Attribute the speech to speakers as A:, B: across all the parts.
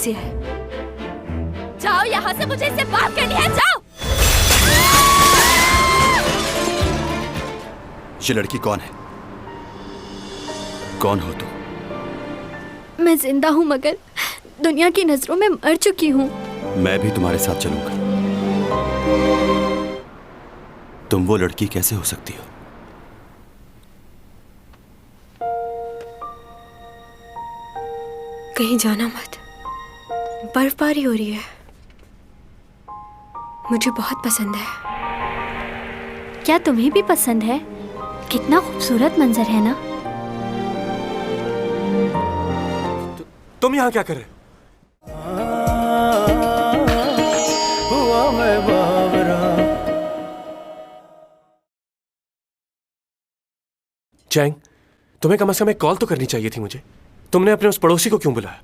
A: मर्जी है।
B: जाओ यहाँ से, मुझे इससे बात करनी है, जाओ।
C: ये लड़की कौन है? कौन हो तुम?
A: मैं जिंदा हूँ मगर दुनिया की नजरों में मर चुकी हूँ।
C: मैं भी तुम्हारे साथ चलूंगा। तुम वो लड़की कैसे हो सकती हो?
A: कहीं जाना मत, बर्फबारी हो रही है। मुझे बहुत पसंद है। क्या तुम्हें भी पसंद है? कितना खूबसूरत मंजर है ना।
D: तुम यहाँ क्या कर रहे हो? चैंग, तुम्हें कम से कम एक कॉल तो करनी चाहिए थी मुझे। तुमने अपने उस पड़ोसी को क्यों बुलाया?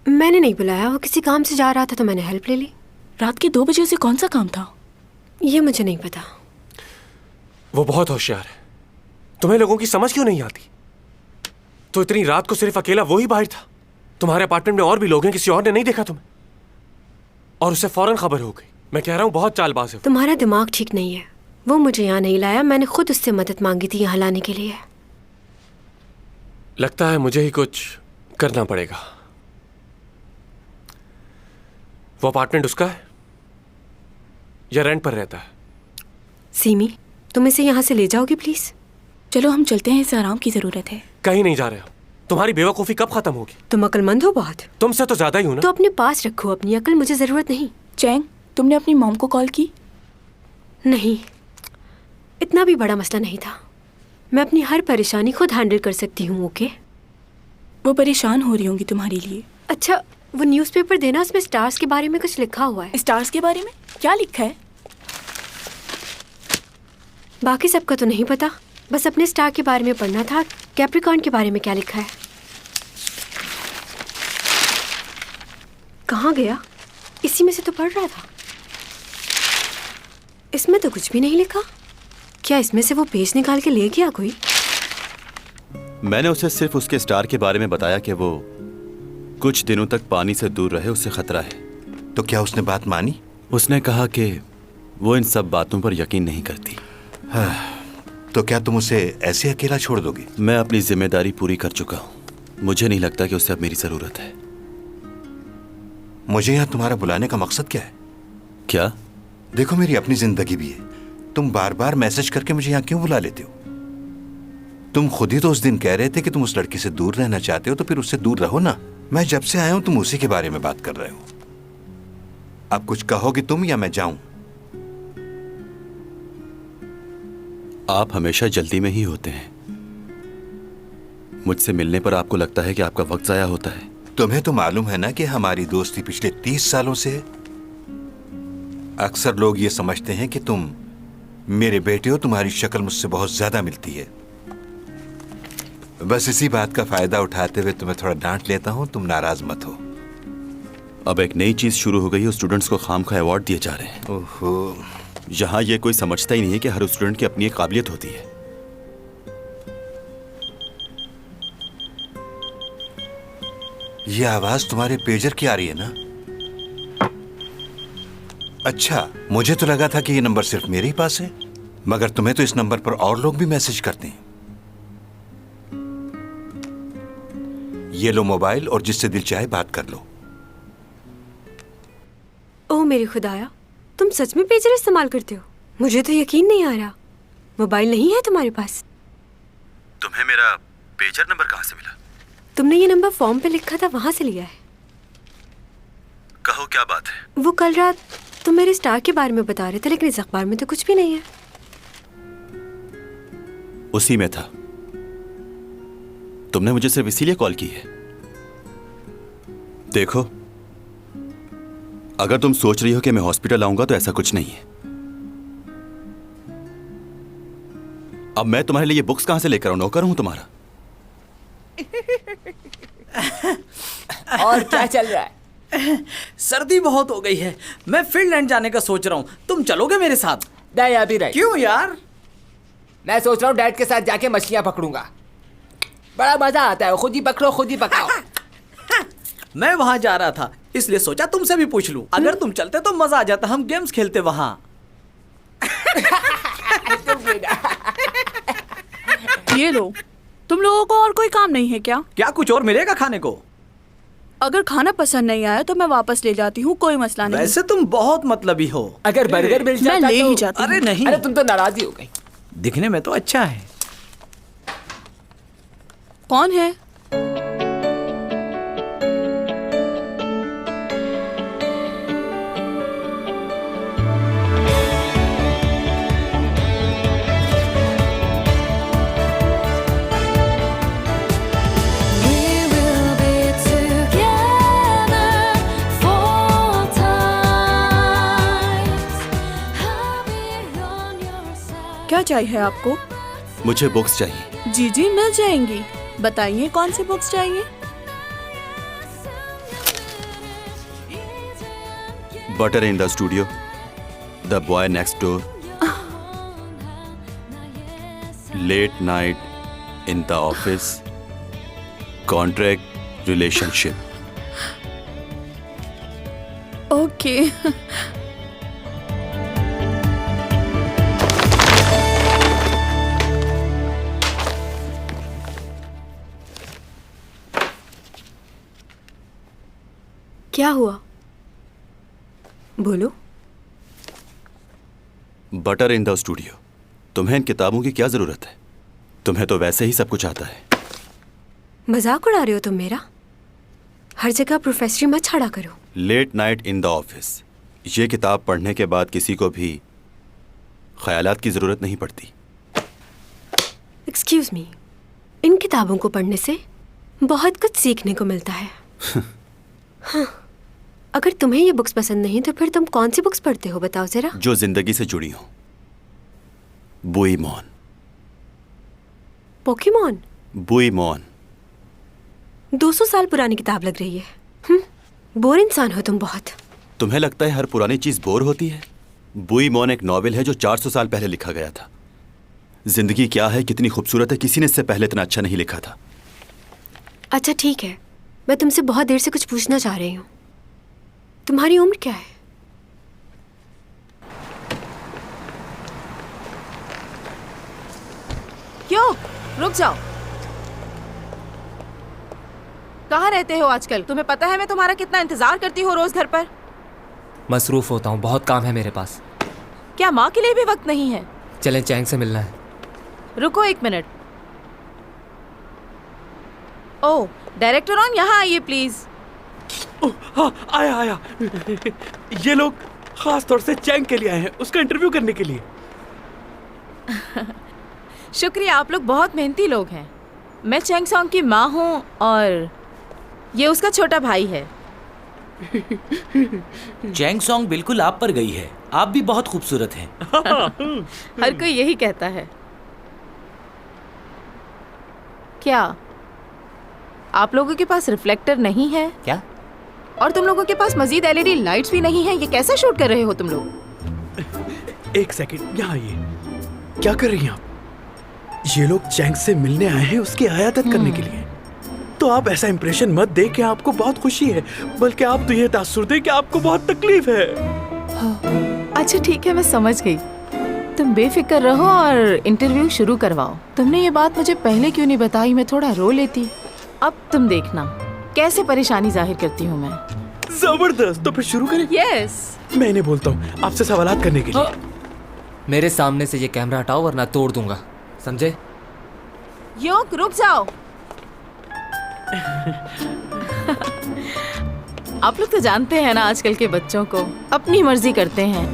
A: मैंने नहीं बुलाया, वो किसी काम से जा रहा था तो मैंने हेल्प ले ली।
B: रात के 2 बजे उसे कौन सा काम था?
A: ये मुझे नहीं पता।
D: वो बहुत होशियार है। तुम्हें लोगों की समझ क्यों नहीं आती? तो इतनी रात को सिर्फ अकेला वो ही बाहर था? तुम्हारे अपार्टमेंट में और भी लोग हैं, किसी और ने नहीं देखा तुम्हें? और उसे फौरन खबर हो गई। मैं कह रहा हूँ बहुत चालबाज है।
A: तुम्हारा दिमाग ठीक नहीं है। वो मुझे यहाँ नहीं लाया, मैंने खुद उससे मदद मांगी थी यहाँ लाने के लिए।
D: लगता है मुझे ही कुछ करना पड़ेगा। वो अपार्टमेंट उसका है या रेंट पर रहता है?
A: सीमी, तुम इसे यहाँ से ले जाओगी प्लीज?
B: चलो हम चलते हैं, इसे आराम की जरूरत है।
D: कहीं नहीं जा रहे हो। तुम्हारी बेवकूफ़ी कब खत्म होगी?
A: तुम अक्लमंद हो बहुत।
D: तुमसे तो ज्यादा ही हूं ना।
A: तो अपने पास रखो अपनी अक्ल, मुझे जरूरत नहीं।
B: चैंग, तुमने अपनी मॉम को कॉल की?
A: नहीं, इतना भी बड़ा मसला नहीं था। मैं अपनी हर परेशानी खुद हैंडल कर सकती हूँ। ओके?
B: वो परेशान हो रही होंगी तुम्हारे लिए।
A: अच्छा, वो न्यूज़पेपर देना, उसमें स्टार्स के बारे में कुछ लिखा हुआ है।
B: स्टार्स के बारे में क्या लिखा है?
A: बाकी सबका तो नहीं पता, बस अपने स्टार के बारे में पढ़ना था। कैप्रिकॉर्न के बारे में क्या लिखा है? कहाँ गया? इसी में से तो पढ़ रहा था। इसमें तो कुछ भी नहीं लिखा। क्या इसमें से वो पेज निकाल के ले गया कोई?
C: मैंने उसे सिर्फ उसके स्टार के बारे में बताया कि वो कुछ दिनों तक पानी से दूर रहे, उससे खतरा है।
E: तो क्या उसने बात मानी?
C: उसने कहा कि वो इन सब बातों पर यकीन नहीं करती।
E: हाँ, तो क्या तुम उसे ऐसे अकेला छोड़ दोगे?
C: मैं अपनी जिम्मेदारी पूरी कर चुका हूँ। मुझे नहीं लगता कि उसे अब मेरी जरूरत है।
E: मुझे यहाँ तुम्हारा बुलाने का मकसद क्या है?
C: क्या?
E: देखो, मेरी अपनी जिंदगी भी है। तुम बार बार मैसेज करके मुझे यहाँ क्यों बुला लेते हो? तुम खुद ही तो उस दिन कह रहे थे कि तुम उस लड़की से दूर रहना चाहते हो, तो फिर उससे दूर रहो ना। मैं जब से आया हूं तुम उसी के बारे में बात कर रहे हो। अब कुछ कहोगे तुम या मैं जाऊं?
C: आप हमेशा जल्दी में ही होते हैं। मुझसे मिलने पर आपको लगता है कि आपका वक्त जाया होता है।
E: तुम्हें तो मालूम है ना कि हमारी दोस्ती पिछले 30 सालों से। अक्सर लोग ये समझते हैं कि तुम मेरे बेटे हो, तुम्हारी शक्ल मुझसे बहुत ज्यादा मिलती है। बस इसी बात का फायदा उठाते हुए तुम्हें थोड़ा डांट लेता हूं, तुम नाराज मत हो।
C: अब एक नई चीज शुरू हो गई है, स्टूडेंट्स को खामखा अवार्ड दिए जा रहे हैं।
E: ओहो,
C: यहाँ ये कोई समझता ही नहीं है कि हर स्टूडेंट की अपनी एक काबिलियत होती है।
E: ये आवाज तुम्हारे पेजर की आ रही है ना? अच्छा, मुझे तो लगा था कि ये नंबर सिर्फ मेरे ही पास है, मगर तुम्हें तो इस नंबर पर और लोग भी मैसेज करते हैं। ये लो मोबाइल और जिससे दिल चाहे बात कर लो।
A: ओह मेरे खुदाया, तुम सच में पेजर इस्तेमाल करते हो? मुझे तो यकीन नहीं आ रहा। मोबाइल नहीं है तुम्हारे पास?
C: तुम्हें मेरा पेजर नंबर कहाँ से मिला?
A: तुमने ये नंबर फॉर्म पे लिखा था, वहां से लिया है।
C: कहो क्या बात है?
A: वो कल रात तुम मेरे स्टार के बारे में बता रहे थे, लेकिन इस अखबार में तो कुछ भी नहीं है।
C: उसी में था। तुमने मुझे सिर्फ इसीलिए कॉल की है? देखो, अगर तुम सोच रही हो कि मैं हॉस्पिटल आऊंगा तो ऐसा कुछ नहीं है। अब मैं तुम्हारे लिए बुक्स कहां से लेकर आऊं? नौकर हूं तुम्हारा?
F: और क्या चल रहा है? सर्दी बहुत हो गई है, मैं फिनलैंड जाने का सोच रहा हूँ। तुम चलोगे मेरे साथ?
G: नहीं अभी नहीं।
F: क्यों यार?
G: मैं सोच रहा हूँ डैड के साथ जाके मछलियाँ पकड़ूंगा। बड़ा मजा आता है, खुद ही पकड़ो खुद ही पकाओ।
F: मैं वहाँ जा रहा था, इसलिए सोचा तुमसे भी पूछ लूं। अगर तुम चलते तो मजा आ जाता, हम गेम्स खेलते वहाँ।
H: ये लो, तुम लोगों को और कोई काम नहीं है क्या?
F: क्या कुछ और मिलेगा खाने को?
H: अगर खाना पसंद नहीं आया तो मैं वापस ले जाती हूँ, कोई मसला नहीं।
F: वैसे तुम बहुत मतलबी हो।
G: अगर बर्गर मिल
H: मैं
G: जाता
H: ले
G: तो...
H: ही जाती हूँ।
F: अरे नहीं,
G: अरे तुम तो नाराज ही हो गई।
F: दिखने में तो अच्छा है।
H: कौन है? क्या चाहिए आपको?
C: मुझे बुक्स चाहिए।
H: जी जी मिल जाएंगी। बताइए कौन सी बुक्स चाहिए?
C: Butter in the studio, the boy next door, late night in the office, contract relationship.
H: Okay.
A: क्या हुआ? बोलो।
C: बटर इन द स्टूडियो, तुम्हें इन किताबों की क्या जरूरत है? तुम्हें तो वैसे ही सब कुछ आता है।
A: मजाक उड़ा रहे हो तुम मेरा? हर जगह प्रोफेसरी मत छाड़ा करो।
C: Late night in the office, ये किताब पढ़ने के बाद किसी को भी ख्यालात की जरूरत नहीं पड़ती।
A: एक्सक्यूज मी, इन किताबों को पढ़ने से बहुत कुछ सीखने को मिलता है। हाँ, अगर तुम्हें ये बुक्स पसंद नहीं तो फिर तुम कौन सी बुक्स पढ़ते हो, बताओ जरा।
C: जो जिंदगी से जुड़ी हो। बुईमॉन।
A: पोकेमॉन?
C: बुईमॉन।
A: 200 साल पुरानी किताब लग रही है। बोर इंसान हो तुम बहुत।
C: तुम्हें लगता है हर पुरानी चीज बोर होती है? बुईमॉन एक नॉवेल है जो 400 साल पहले लिखा गया था। जिंदगी क्या है, कितनी खूबसूरत है, किसी ने इससे पहले इतना अच्छा नहीं लिखा था।
A: अच्छा ठीक है, मैं तुमसे बहुत देर से कुछ पूछना चाह रही हूँ। तुम्हारी उम्र क्या है?
I: क्यों? रुक जाओ। कहाँ रहते हो आजकल? तुम्हें पता है मैं तुम्हारा कितना इंतजार करती हूँ रोज घर पर।
G: मसरूफ होता हूँ, बहुत काम है मेरे पास।
I: क्या माँ के लिए भी वक्त नहीं है?
G: चलें, चैंग से मिलना है।
I: रुको 1 मिनट। ओह, डायरेक्टर ऑन, यहाँ आइए प्लीज।
J: हाँ, आया। ये लोग खास तौर से चैंग के लिए आए हैं, उसका इंटरव्यू करने के लिए।
I: शुक्रिया, आप लोग बहुत मेहनती लोग हैं। मैं चैंग सॉन्ग की माँ हूँ और ये उसका छोटा भाई है।
F: चैंग सॉन्ग बिल्कुल आप पर गई है। आप भी बहुत खूबसूरत हैं।
I: हर कोई यही कहता है। क्या आप लोगों के पास रिफ्लेक्टर नहीं है
G: क्या?
I: और तुम लोगों के पास मजीद एलईडी लाइट्स भी नहीं है? ये कैसे शूट कर रहे हो तुम लोग?
J: 1 सेकंड, यहाँ आइए। क्या कर रही हैं आप? ये लोग चैंग से मिलने आए हैं उसकी आयादत करने के लिए। तो आप ऐसा इंप्रेशन मत दे कि आपको बहुत खुशी है, बल्कि आप तो ये तासुर दे कि आपको बहुत तकलीफ है।
I: अच्छा ठीक है, मैं समझ गई। तुम बेफिक्र रहो और इंटरव्यू शुरू करवाओ। तुमने ये बात मुझे पहले क्यों नहीं बताई? मैं थोड़ा रो लेती। अब तुम देखना कैसे परेशानी जाहिर करती हूँ मैं।
J: जबरदस्त, तो फिर शुरू करें?
I: यस।
J: मैं इन्हें बोलता हूँ आपसे सवालात करने के लिए।
G: मेरे सामने से ये कैमरा हटाओ वरना तोड़ दूंगा, समझे?
I: योग, रुक जाओ। आप लोग तो जानते हैं ना आजकल के बच्चों को, अपनी मर्जी करते हैं।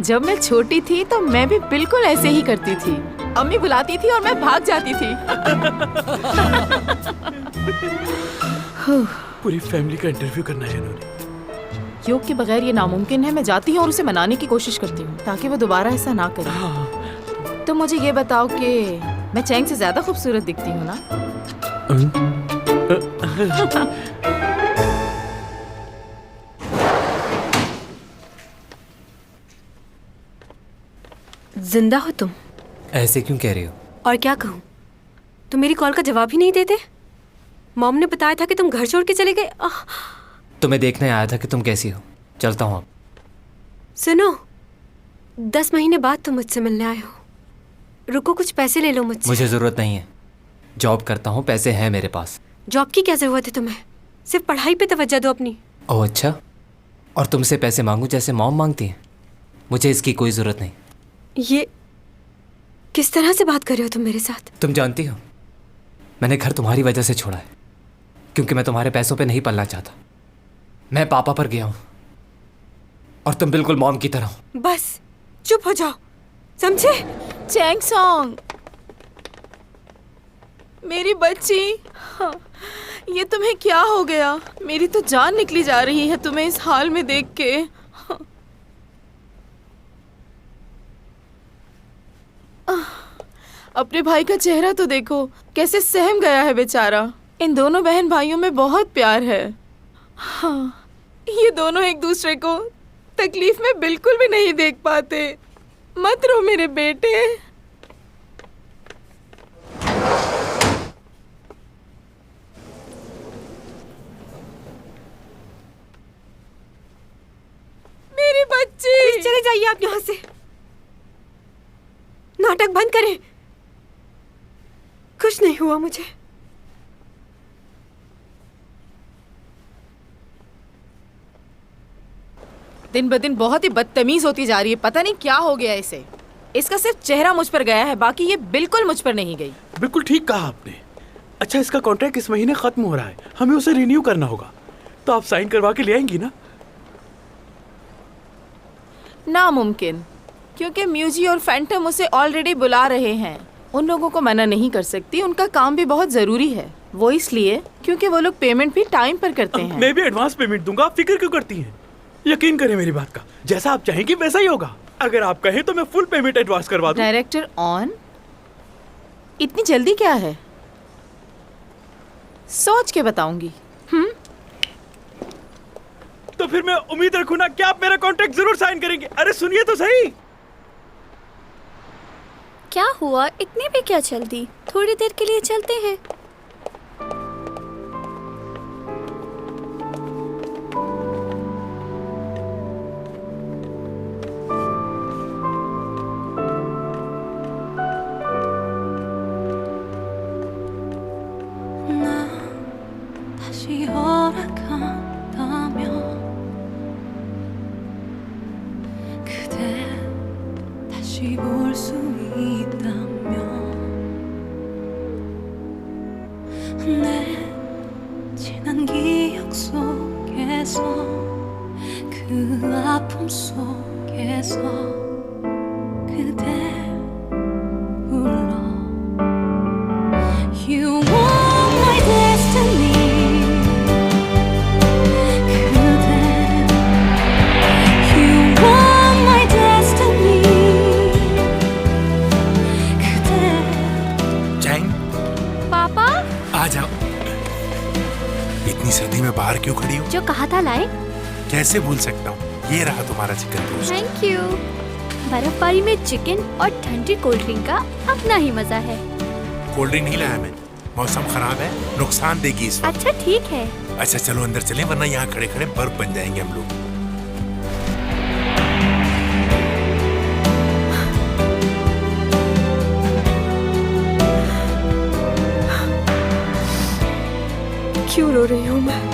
I: जब मैं छोटी थी तो मैं भी बिल्कुल ऐसे ही करती थी। अम्मी बुलाती थी और मैं भाग जाती थी।
J: पूरी फैमिली का इंटरव्यू करना है इन्होंने।
I: योग के बगैर ये नामुमकिन है। मैं जाती हूँ और उसे मनाने की कोशिश करती हूँ ताकि वो दोबारा ऐसा ना करे। तो मुझे ये बताओ कि मैं चैंग से ज्यादा खूबसूरत दिखती हूँ ना?
A: जिंदा हो तुम?
G: ऐसे क्यों कह रही हो?
A: और क्या कहूँ, तुम मेरी कॉल का जवाब ही नहीं देते। मॉम ने बताया था कि तुम घर छोड़ के चले गए।
G: तुम्हें देखने आया था कि तुम कैसी हो। चलता हूँ अब।
A: सुनो, 10 महीने बाद तुम मुझसे मिलने आए हो। रुको, कुछ पैसे ले लो मुझसे।
G: मुझे ज़रूरत नहीं है। जॉब करता हूँ, पैसे हैं मेरे पास।
A: जॉब की क्या ज़रूरत है तुम्हें? सिर्फ पढ़ाई पे तवज्जो दो अपनी।
G: ओह अच्छा, और तुमसे पैसे मांगूं जैसे मॉम मांगती है? मुझे इसकी कोई ज़रूरत नहीं।
A: ये किस तरह से बात कर रहे हो तुम मेरे साथ?
G: तुम जानती हो, मैंने घर तुम्हारी वजह से छोड़ा है, क्योंकि मैं तुम्हारे पैसों पे नहीं पलना चाहता। मैं पापा पर गया हूँ और तुम बिल्कुल मॉम की तरह हो।
A: बस चुप हो जाओ, समझे?
I: चैंग सॉन्ग, मेरी बच्ची। हाँ, ये तुम्हें क्या हो गया? मेरी तो जान निकली जा रही है तुम्हें इस हाल में देख के। हाँ। अपने भाई का चेहरा तो देखो, कैसे सहम गया है बेचारा। इन दोनों बहन भाइयों में बहुत प्यार है। हाँ, ये दोनों एक दूसरे को तकलीफ में बिल्कुल भी नहीं देख पाते। मत रो मेरे बेटे। मेरी बच्ची,
A: चले जाइए आप यहाँ से। नाटक बंद करें। कुछ नहीं हुआ मुझे।
I: दिन ब दिन बहुत ही बदतमीज होती जा रही है। पता नहीं क्या हो गया इसे। इसका सिर्फ चेहरा मुझ पर गया है, बाकी ये बिल्कुल मुझ पर नहीं गई।
J: बिल्कुल ठीक कहा आपने। अच्छा, इसका कॉन्ट्रैक्ट इस महीने खत्म हो रहा है, हमें उसे रिन्यू करना होगा, तो आप साइन करवा के ले आएंगी ना?
I: नामुमकिन, क्योंकि म्यूजी और फैंटम उसे ऑलरेडी बुला रहे हैं। उन लोगों को मना नहीं कर सकती, उनका काम भी बहुत जरूरी है। वो इसलिए क्योंकि वो लोग पेमेंट भी टाइम पर करते हैं।
J: मैं भी एडवांस पेमेंट दूंगा, आप फिक्र क्यों करती हैं? यकीन करें मेरी बात का, जैसा आप चाहेंगे वैसा ही होगा। अगर आप कहें तो मैं फुल पेमेंट एडवांस करवा दूं।
I: डायरेक्टर ऑन, इतनी जल्दी क्या है? सोच के बताऊंगी।
J: तो फिर मैं उम्मीद रखूं ना कि आप मेरा कॉन्ट्रैक्ट जरूर साइन करेंगे। अरे सुनिए तो सही।
B: क्या हुआ? इतनी भी क्या जल्दी? थोड़ी देर के लिए चलते हैं।
K: जो कहा था लाए।
L: कैसे भूल सकता हूँ, ये रहा तुम्हारा चिकन रोस्ट।
B: Thank you. बर्फबारी में चिकन और ठंडी कोल्ड ड्रिंक का अपना ही मजा है।
L: कोल्ड ड्रिंक नहीं लाया मैं, मौसम खराब है, नुकसान देगी इस वक्त।
B: अच्छा ठीक है।
L: अच्छा चलो अंदर चलें, वरना यहाँ खड़े खड़े बर्फ बन जाएंगे हम लोग।
A: क्यों रो रही हूँ मैं?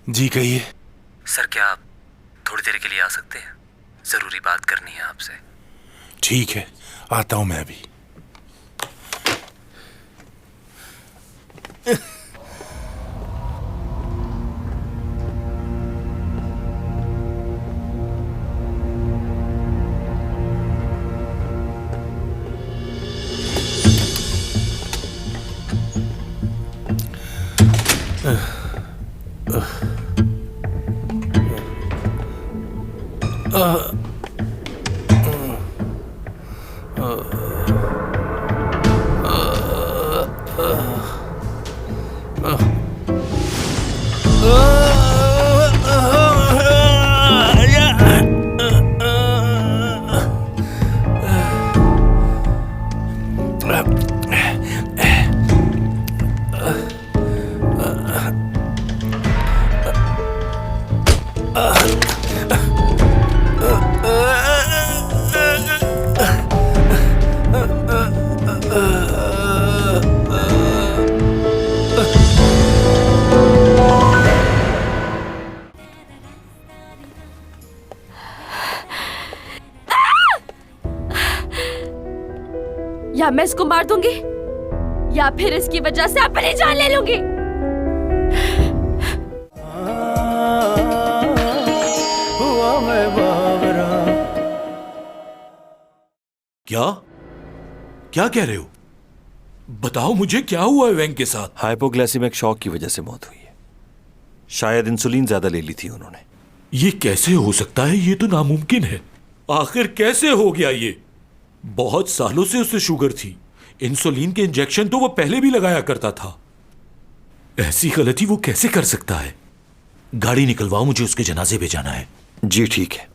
L: जी कहिए।
G: सर क्या आप थोड़ी देर के लिए आ सकते हैं? जरूरी बात करनी है आपसे।
L: ठीक है, आता हूं मैं अभी।
B: या मैं इसको मार दूंगी या फिर इसकी वजह से अपनी जान ले लूंगी।
L: क्या क्या कह रहे हो? बताओ मुझे, क्या हुआ है वेंग के साथ?
D: हाइपोग्लाइसेमिक शॉक की वजह से मौत हुई है। शायद इंसुलिन ज्यादा ले ली थी उन्होंने।
L: ये कैसे हो सकता है? ये तो नामुमकिन है। आखिर कैसे हो गया ये? बहुत सालों से उसे शुगर थी। इंसुलिन के इंजेक्शन तो वो पहले भी लगाया करता था। ऐसी गलती वो कैसे कर सकता है? गाड़ी निकलवाओ, मुझे उसके जनाजे पे जाना है।
D: जी ठीक है।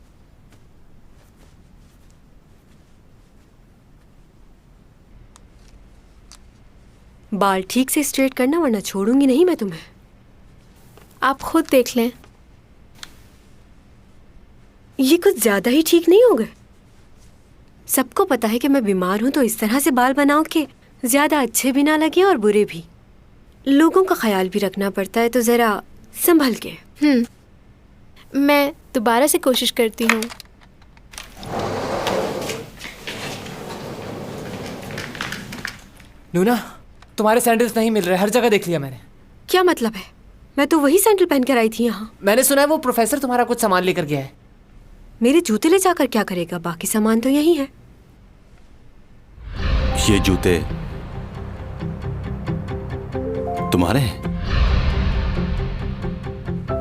A: बाल ठीक से स्ट्रेट करना, वरना छोड़ूंगी नहीं मैं तुम्हें। आप खुद देख लें। ये कुछ ज्यादा ही ठीक नहीं हो गए? सबको पता है कि मैं बीमार हूं, तो इस तरह से बाल बनाओ कि ज्यादा अच्छे भी ना लगे और बुरे भी। लोगों का ख्याल भी रखना पड़ता है, तो जरा संभल के।
B: मैं दोबारा से कोशिश करती हूँ।
G: नूना, तुम्हारे सैंडल्स नहीं मिल रहे, हर जगह देख लिया मैंने।
A: क्या मतलब है? मैं तो वही सैंडल पहन कर आई थी यहाँ।
G: मैंने सुना है वो प्रोफेसर तुम्हारा कुछ सामान लेकर गया है।
A: मेरे जूते ले जाकर क्या करेगा? बाकी सामान तो यही है।
C: ये जूते तुम्हारे हैं?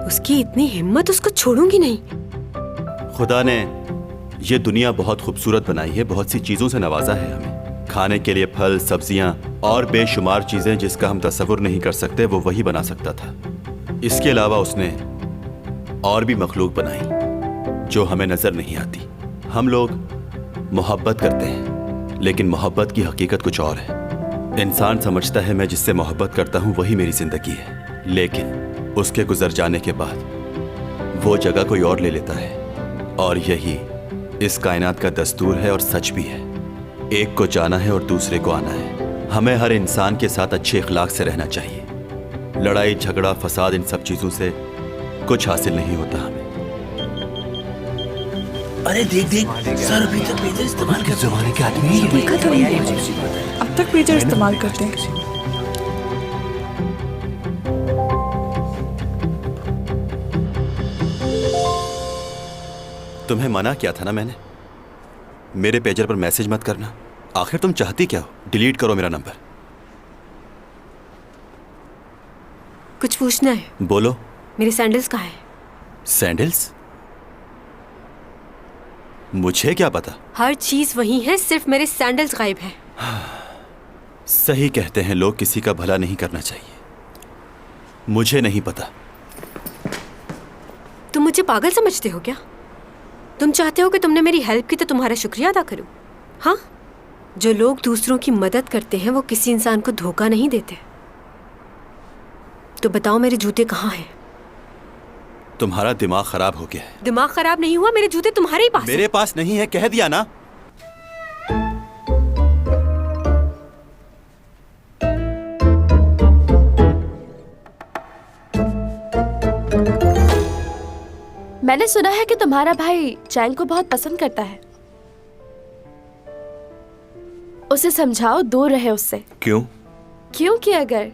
A: उसकी इतनी हिम्मत, उसको छोड़ूंगी नहीं।
C: खुदा ने ये दुनिया बहुत खूबसूरत बनाई है, बहुत सी चीजों से नवाजा है हमें। खाने के लिए फल, सब्जियां और बेशुमार चीजें जिसका हम तसव्वुर नहीं कर सकते, वो वही बना सकता था। इसके अलावा उसने और भी मखलूक बनाई जो हमें नजर नहीं आती। हम लोग मोहब्बत करते हैं, लेकिन मोहब्बत की हकीकत कुछ और है। इंसान समझता है मैं जिससे मोहब्बत करता हूँ वही मेरी जिंदगी है, लेकिन उसके गुजर जाने के बाद वो जगह कोई और ले लेता है। और यही इस कायनात का दस्तूर है और सच भी है। एक को जाना है और दूसरे को आना है। हमें हर इंसान के साथ अच्छे इखलाक से रहना चाहिए। लड़ाई, झगड़ा, फसाद, इन सब चीजों से कुछ हासिल नहीं होता हमें।
J: अरे देख देख, सर अभी तक पेजर इस्तेमाल करते जमाने के आदमी हैं।
H: देखा तो नहीं है। अब तक पेजर इस्तेमाल करते हैं।
C: तुम्हें मना किया था ना मैंने, मेरे पेजर पर मैसेज मत करना। आखिर तुम चाहती क्या हो? डिलीट करो मेरा नंबर।
A: कुछ पूछना है?
C: बोलो।
A: मेरे सैंडल्स कहाँ हैं?
C: सैंडल्स? मुझे क्या पता?
A: हर चीज वही है, सिर्फ मेरे सैंडल्स गायब हैं।
C: सही कहते हैं लोग, किसी का भला नहीं करना चाहिए। मुझे नहीं पता।
A: तुम मुझे पागल समझते हो क्या? तुम चाहते हो कि तुमने मेरी हेल्प की तो तुम्हारा शुक्रिया अदा करूं? हाँ, जो लोग दूसरों की मदद करते हैं वो किसी इंसान को धोखा नहीं देते। तो बताओ मेरे जूते कहाँ हैं?
C: तुम्हारा दिमाग खराब हो गया है।
A: दिमाग खराब नहीं हुआ, मेरे जूते तुम्हारे ही पास
C: मेरे पास नहीं है, कह दिया ना।
B: मैंने सुना है कि तुम्हारा भाई चैंग को बहुत पसंद करता है। उसे समझाओ, दूर रहे उससे।
D: क्यों?
B: क्योंकि अगर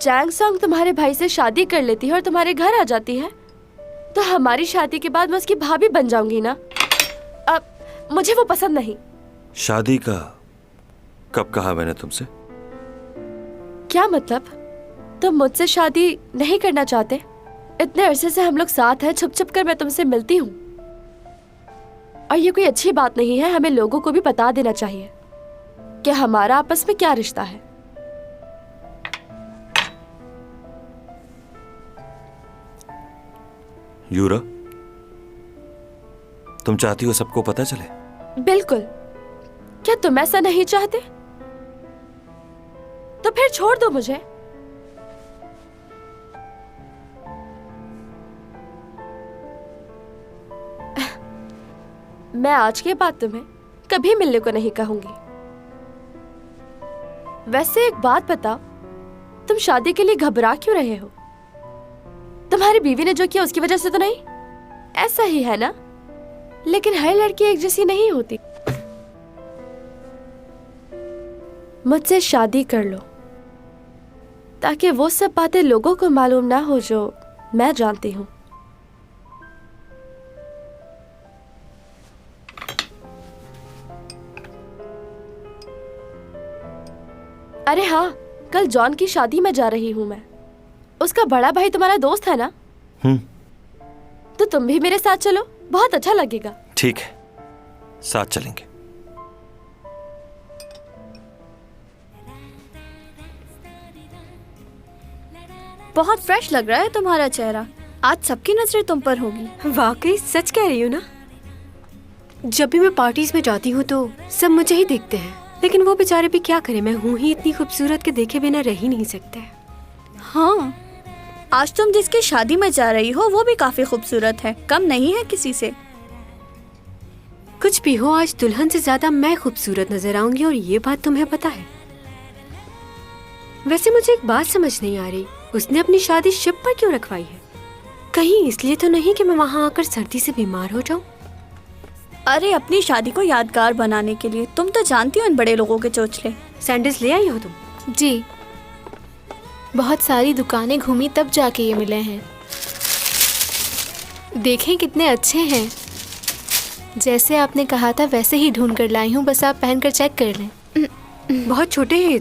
B: चैंग सॉन्ग तुम्हारे भाई से शादी कर लेती है और तुम्हारे घर आ जाती है, तो हमारी शादी के बाद मैं उसकी भाभी बन जाऊंगी ना। अब मुझे वो पसंद नहीं।
D: शादी का कब कहा मैंने तुमसे?
B: क्या मतलब? तुम मुझसे शादी नहीं करना चाहते? इतने अरसे से हम लोग साथ हैं, छुप छुप कर मैं तुमसे मिलती हूँ। और ये कोई अच्छी बात नहीं है। हमें लोगों को भी बता देना चाहिए कि हमारा आपस में क्या रिश्ता है।
E: यूरा, तुम चाहती हो सबको पता चले?
B: बिल्कुल। क्या तुम ऐसा नहीं चाहते? तो फिर छोड़ दो मुझे। मैं आज के बाद तुम्हें कभी मिलने को नहीं कहूंगी। वैसे एक बात बताओ, तुम शादी के लिए घबरा क्यों रहे हो? तुम्हारी बीवी ने जो किया उसकी वजह से तो नहीं? ऐसा ही है ना? लेकिन हर लड़की एक जैसी नहीं होती। मुझसे शादी कर लो ताकि वो सब बातें लोगों को मालूम ना हो जो मैं जानती हूँ। अरे हाँ, कल जॉन की शादी में जा रही हूँ मैं। उसका बड़ा भाई तुम्हारा दोस्त है ना? तो तुम भी मेरे साथ चलो, बहुत अच्छा लगेगा।
E: ठीक है, साथ चलेंगे।
H: बहुत फ्रेश लग रहा है तुम्हारा चेहरा। आज सबकी नजरें तुम पर होगी।
A: वाकई सच कह रही हूँ ना? जब भी मैं पार्टीज में जाती हूँ तो सब मुझे ही देखते हैं, लेकिन वो बेचारे भी क्या करें, मैं हूँ ही इतनी खूबसूरत के देखे बिना रह ही नहीं सकते।
H: हाँ, आज तुम जिसकी शादी में जा रही हो वो भी काफी खूबसूरत है, कम नहीं है किसी से।
A: कुछ भी हो, आज दुल्हन से ज्यादा मैं खूबसूरत नजर आऊंगी और ये बात तुम्हें पता है। वैसे मुझे एक बात समझ नहीं आ रही, उसने अपनी शादी शिप पर क्यों रखवाई है? कहीं इसलिए तो नहीं कि मैं वहाँ आकर सर्दी से बीमार हो जाऊं?
H: अरे अपनी शादी को यादगार बनाने के लिए। तुम तो जानती हो इन बड़े लोगों के चोचले।
A: सैंडल्स ले आई हो तुम?
K: जी, बहुत सारी दुकानें घूमी तब जाके ये मिले हैं। देखें कितने अच्छे हैं। जैसे आपने कहा था वैसे ही ढूंढ कर लाई हूँ, बस आप पहनकर चेक कर लें।
A: बहुत छोटे हैं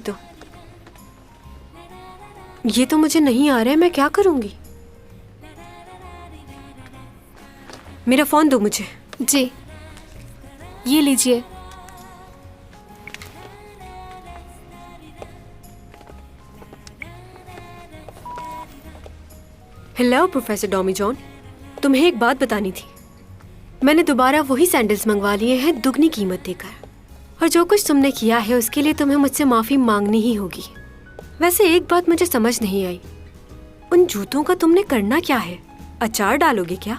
A: ये तो मुझे नहीं आ रहा है, मैं क्या करूंगी? मेरा फोन दो मुझे।
K: जी, ये लीजिए।
A: हेलो प्रोफेसर डॉमी जॉन, तुम्हें एक बात बतानी थी। मैंने दोबारा वही सैंडल्स मंगवा लिए हैं दुगनी कीमत देकर, और जो कुछ तुमने किया है उसके लिए तुम्हें मुझसे माफी मांगनी ही होगी। वैसे एक बात मुझे समझ नहीं आई, उन जूतों का तुमने करना क्या है? अचार डालोगे क्या?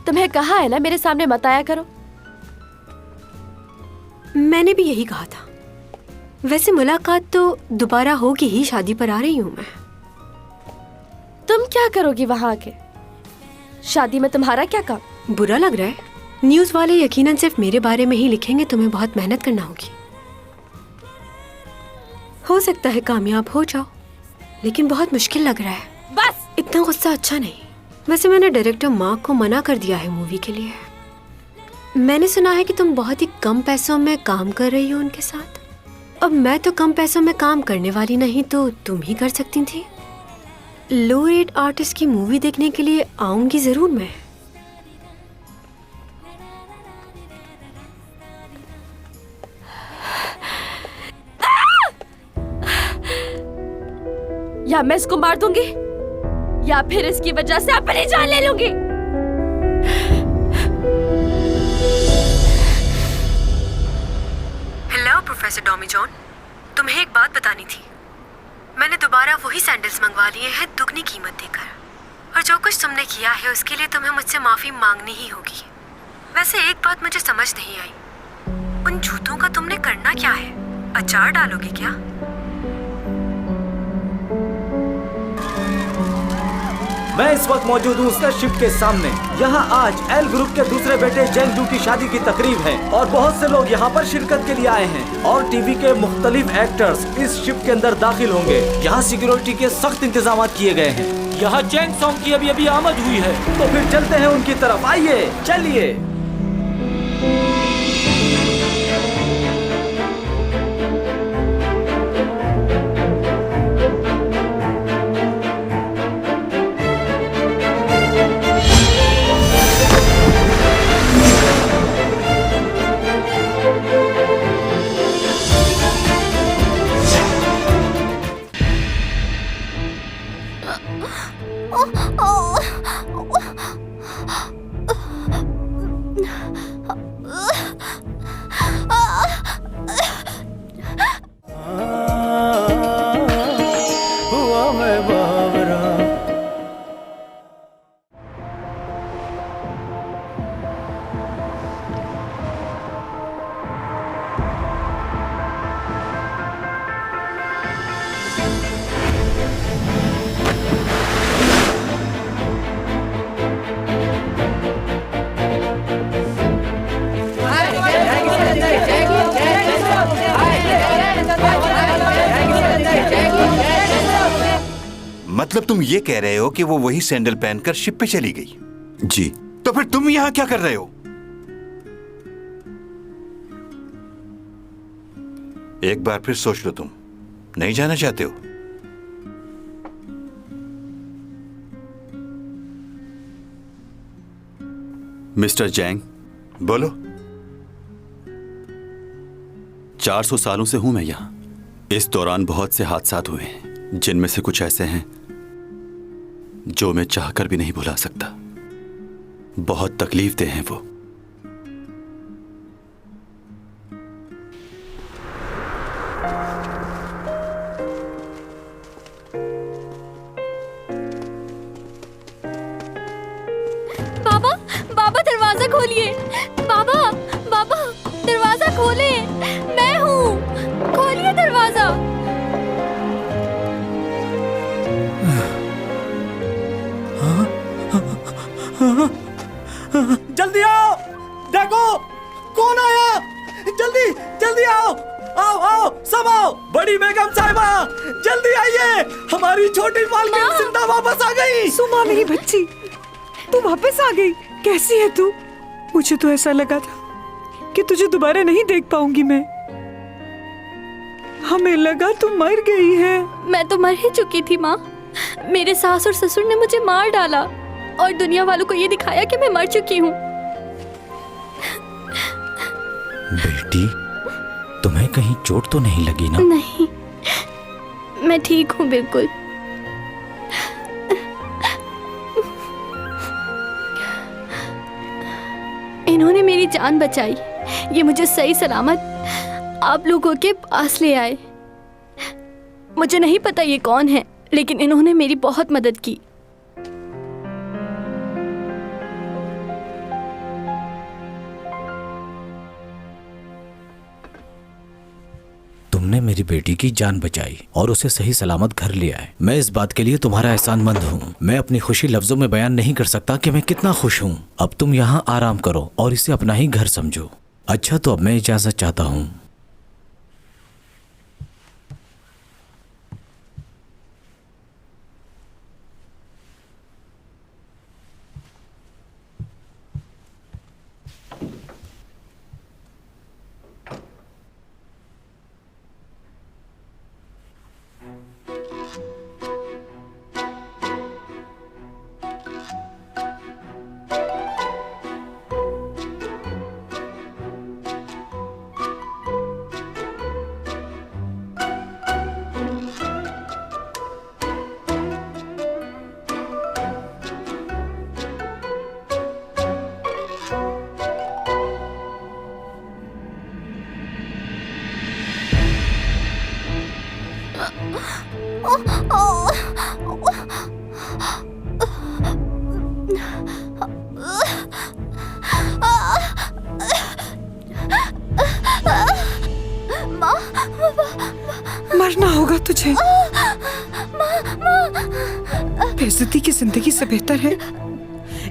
B: तुम्हें कहा है ना मेरे सामने मत आया करो।
A: मैंने भी यही कहा था। वैसे मुलाकात तो दोबारा होगी ही, शादी पर आ रही हूँ मैं।
B: तुम क्या करोगी वहां आके? शादी में तुम्हारा क्या काम?
A: बुरा लग रहा है? न्यूज़ वाले यकीनन सिर्फ मेरे बारे में ही लिखेंगे, तुम्हें बहुत मेहनत करना होगी। हो सकता है कामयाब हो जाओ, लेकिन बहुत मुश्किल लग रहा है।
B: बस
A: इतना गुस्सा अच्छा नहीं। वैसे मैंने डायरेक्टर मार्क को मना कर दिया है मूवी के लिए। मैंने सुना है कि तुम बहुत ही कम पैसों में काम कर रही हो उनके साथ। अब मैं तो कम पैसों में काम करने वाली नहीं, तो तुम ही कर सकती थी। लो रेट आर्टिस्ट की मूवी देखने के लिए आऊंगी जरूर मैं।
B: या मैं इसको मार दूंगी या फिर इसकी वजह से अपनी जान ले लूंगी।
A: हेलो प्रोफेसर डॉमी जॉन, तुम्हें एक बात बतानी थी। मैंने दोबारा वही सैंडल्स मंगवा लिए हैं दुगनी कीमत देकर, और जो कुछ तुमने किया है उसके लिए तुम्हें मुझसे माफी मांगनी ही होगी। वैसे एक बात मुझे समझ नहीं आई, उन जूतों का तुमने करना क्या है? अचार डालोगे क्या?
F: मैं इस वक्त मौजूद हूँ उसका शिप के सामने। यहाँ आज एल ग्रुप के दूसरे बेटे जेंगजू की शादी की तकरीब है और बहुत से लोग यहाँ पर शिरकत के लिए आए हैं और टीवी के मुख्तलिफ एक्टर्स इस शिप के अंदर दाखिल होंगे। यहाँ सिक्योरिटी के सख्त इंतजाम किए गए हैं।
L: यहाँ चैंग सॉन्ग की अभी आमद हुई है,
F: तो फिर चलते हैं उनकी तरफ। आइए चलिए। हुआ मैं बावरा।
E: मतलब तुम ये कह रहे हो कि वो वही सैंडल पहनकर शिप पे चली गई?
C: जी।
E: तो फिर तुम यहां क्या कर रहे हो? एक बार फिर सोच लो, तुम नहीं जाना चाहते हो?
C: मिस्टर जैंग,
E: बोलो।
C: 400 सालों से हूं मैं यहां। इस दौरान बहुत से हादसात हुए हैं, जिनमें से कुछ ऐसे हैं जो मैं चाहकर भी नहीं भुला सकता। बहुत तकलीफ देह हैं वो।
H: बाबा, बाबा दरवाजा खोलिए। बाबा, बाबा दरवाजा खोले। मैं हूँ, खोलिए दरवाजा।
F: जल्दी आओ, देखो कौन आया। जल्दी जल्दी आओ, आओ आओ सब आओ। बड़ी बेगम साहिबा जल्दी आइए, हमारी छोटी मालकिन जिंदा वापस आ गई।
M: सुमा मेरी बच्ची, तू वापस आ गई। कैसी है तू? मुझे तो ऐसा लगा था कि तुझे दोबारा नहीं देख पाऊंगी मैं। हमें लगा तू मर गई है।
H: मैं तो मर ही चुकी थी माँ। मेरे सास और ससुर ने मुझे मार डाला और दुनिया वालों को ये दिखाया कि मैं मर चुकी हूँ।
F: बेटी, तुम्हें कहीं चोट तो नहीं लगी ना?
H: नहीं, मैं ठीक हूँ बिल्कुल। इन्होंने मेरी जान बचाई। ये मुझे सही सलामत आप लोगों के पास ले आए। मुझे नहीं पता ये कौन है, लेकिन इन्होंने मेरी बहुत मदद की।
F: तुमने मेरी बेटी की जान बचाई और उसे सही सलामत घर ले आए। मैं इस बात के लिए तुम्हारा एहसानमंद हूँ। मैं अपनी खुशी लफ्जों में बयान नहीं कर सकता कि मैं कितना खुश हूँ। अब तुम यहाँ आराम करो और इसे अपना ही घर समझो। अच्छा, तो अब मैं इजाजत चाहता हूँ।
M: मरना होगा तुझे। बेइज्जती की जिंदगी से बेहतर है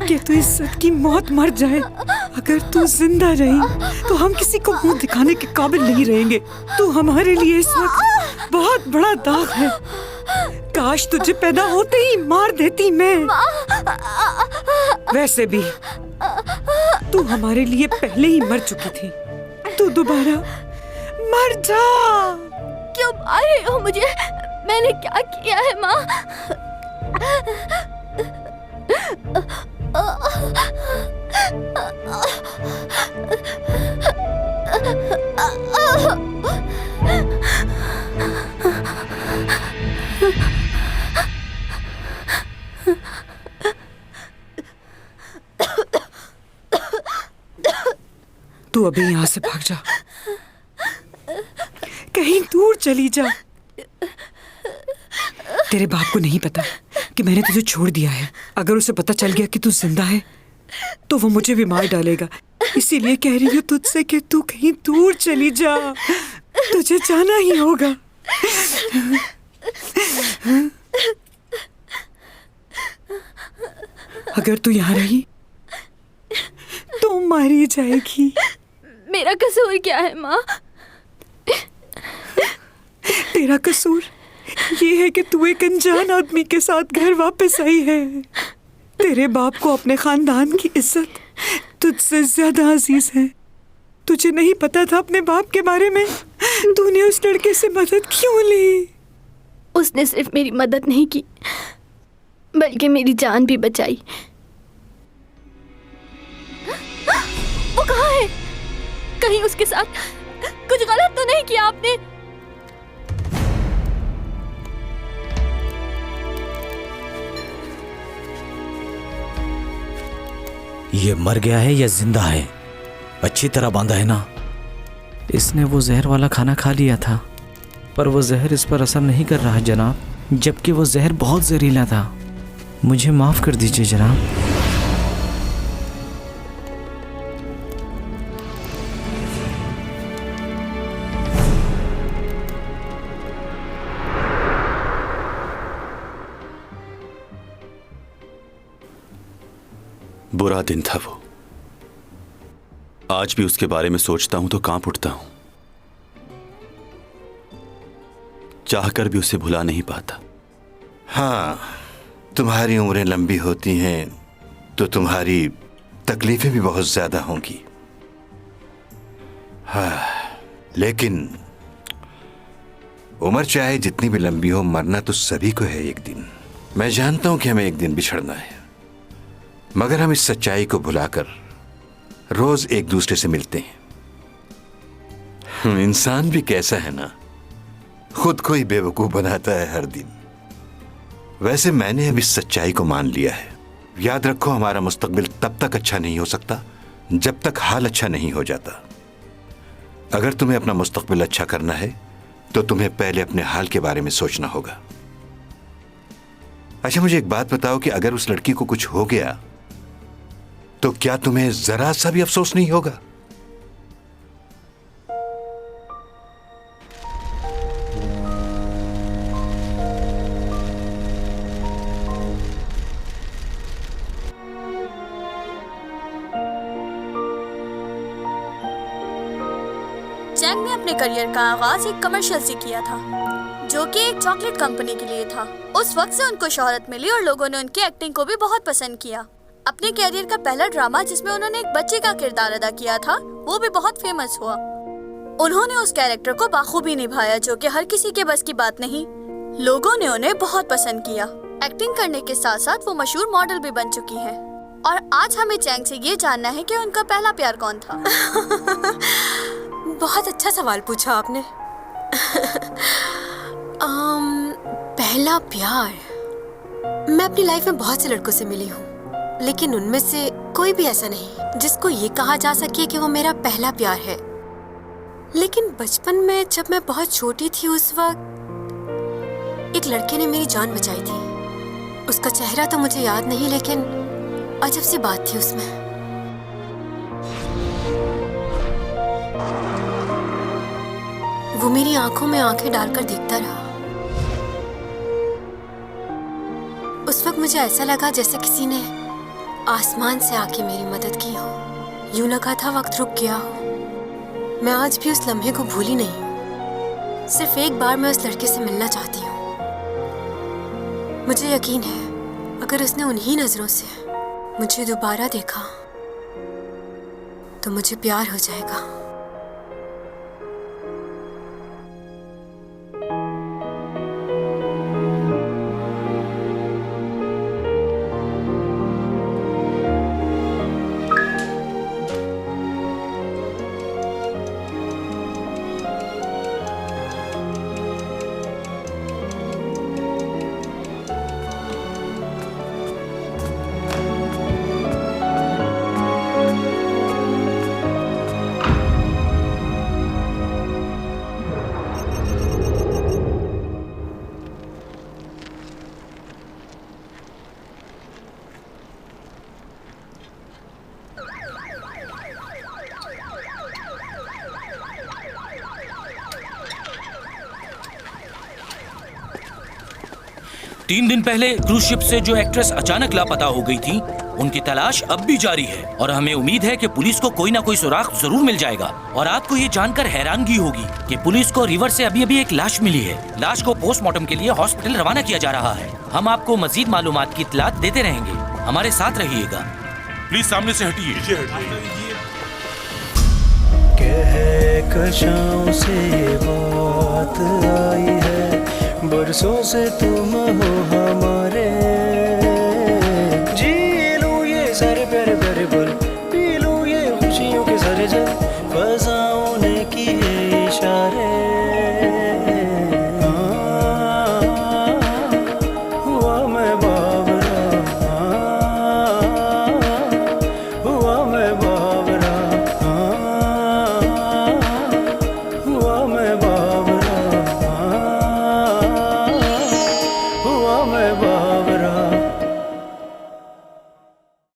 M: कि तू इज्जत की मौत मर जाए। अगर तू जिंदा रही तो हम किसी को मुंह दिखाने के काबिल नहीं रहेंगे। तू हमारे लिए इस वक्त बहुत बड़ा दाग है। काश तुझे पैदा होते ही मार देती मैं। वैसे भी तू हमारे लिए पहले ही मर चुकी थी। तू दोबारा मर जा।
H: क्यों मार रहे हो मुझे? मैंने क्या किया है माँ?
M: तू अभी यहाँ से भाग जा, कहीं दूर चली जा। तेरे बाप को नहीं पता कि मैंने तुझे छोड़ दिया है। अगर उसे पता चल गया कि तू जिंदा है तो वो मुझे भी मार डालेगा। इसीलिए कह रही हूँ तुझसे कि तू कहीं दूर चली जा, तुझे जाना ही होगा। अगर तू यहाँ रही तो मारी जाएगी।
H: मेरा कसूर क्या है माँ?
M: तेरा कसूर ये है कि तू एक अनजान आदमी के साथ घर वापस आई है। तेरे बाप को अपने खानदान की इज्जत तुझसे ज्यादा अजीज है। तुझे नहीं पता था अपने बाप के बारे में। तूने उस लड़के से मदद क्यों ली?
H: उसने सिर्फ मेरी मदद नहीं की बल्कि मेरी जान भी बचाई। वो कहाँ है? कहीं उसके साथ कुछ गलत तो नहीं किया आपने?
F: ये मर गया है या जिंदा है? अच्छी तरह बांधा है ना?
N: इसने वो जहर वाला खाना खा लिया था, पर वो जहर इस पर असर नहीं कर रहा है जनाब, जबकि वो जहर बहुत जहरीला था। मुझे माफ़ कर दीजिए जनाब।
C: बुरा दिन था वो। आज भी उसके बारे में सोचता हूं तो कांप उठता हूं। चाहकर भी उसे भुला नहीं पाता।
E: हाँ, तुम्हारी उम्रें लंबी होती हैं तो तुम्हारी तकलीफें भी बहुत ज्यादा होंगी। हाँ, लेकिन उम्र चाहे जितनी भी लंबी हो, मरना तो सभी को है एक दिन। मैं जानता हूं कि हमें एक दिन बिछड़ना है, मगर हम इस सच्चाई को भुलाकर रोज एक दूसरे से मिलते हैं। इंसान भी कैसा है ना, खुद को ही बेवकूफ बनाता है हर दिन। वैसे मैंने अब इस सच्चाई को मान लिया है। याद रखो, हमारा मुस्तकबिल तब तक अच्छा नहीं हो सकता जब तक हाल अच्छा नहीं हो जाता। अगर तुम्हें अपना मुस्तकबिल अच्छा करना है तो तुम्हें पहले अपने हाल के बारे में सोचना होगा। अच्छा, मुझे एक बात बताओ कि अगर उस लड़की को कुछ हो गया तो क्या तुम्हें जरा सा भी अफसोस नहीं होगा?
O: चैंग ने अपने करियर का आगाज एक कमर्शियल से किया था, जो कि एक चॉकलेट कंपनी के लिए था। उस वक्त से उनको शोहरत मिली और लोगों ने उनकी एक्टिंग को भी बहुत पसंद किया। अपने कैरियर का पहला ड्रामा जिसमें उन्होंने एक बच्चे का किरदार अदा किया था, वो भी बहुत फेमस हुआ। उन्होंने उस कैरेक्टर को बाखूबी निभाया, जो कि हर किसी के बस की बात नहीं। लोगों ने उन्हें बहुत पसंद किया। एक्टिंग करने के साथ साथ वो मशहूर मॉडल भी बन चुकी हैं। और आज हमें चैंग से ये जानना है कि उनका पहला प्यार कौन था।
A: बहुत अच्छा सवाल पूछा आपने। पहला प्यार, मैं अपनी लाइफ में बहुत से लड़कों से मिली हूँ, लेकिन उनमें से कोई भी ऐसा नहीं जिसको ये कहा जा सके कि वो मेरा पहला प्यार है। लेकिन बचपन में जब मैं बहुत छोटी थी, उस वक्त एक लड़के ने मेरी जान बचाई थी। उसका चेहरा तो मुझे याद नहीं, लेकिन अजब सी बात थी उसमें। वो मेरी आंखों में आंखें डालकर देखता रहा। उस वक्त मुझे ऐसा लगा जैसे किसी ने आसमान से आके मेरी मदद की हो। यूं लगा था वक्त रुक गया हो। मैं आज भी उस लम्हे को भूली नहीं हूँ। सिर्फ एक बार मैं उस लड़के से मिलना चाहती हूँ। मुझे यकीन है अगर उसने उन्हीं नजरों से मुझे दोबारा देखा तो मुझे प्यार हो जाएगा।
P: 3 दिन पहले क्रूज शिप से जो एक्ट्रेस अचानक लापता हो गई थी, उनकी तलाश अब भी जारी है और हमें उम्मीद है कि पुलिस को कोई ना कोई सुराग जरूर मिल जाएगा। और आपको ये जानकर हैरानगी होगी कि पुलिस को रिवर से अभी एक लाश मिली है। लाश को पोस्टमार्टम के लिए हॉस्पिटल रवाना किया जा रहा है। हम आपको मजीद मालूमात की इत्तलात देते रहेंगे। हमारे साथ रहिएगा।
L: प्लीज सामने से हटिए।
Q: कहकशां से बात आई है, बरसों से तुम हो हमारे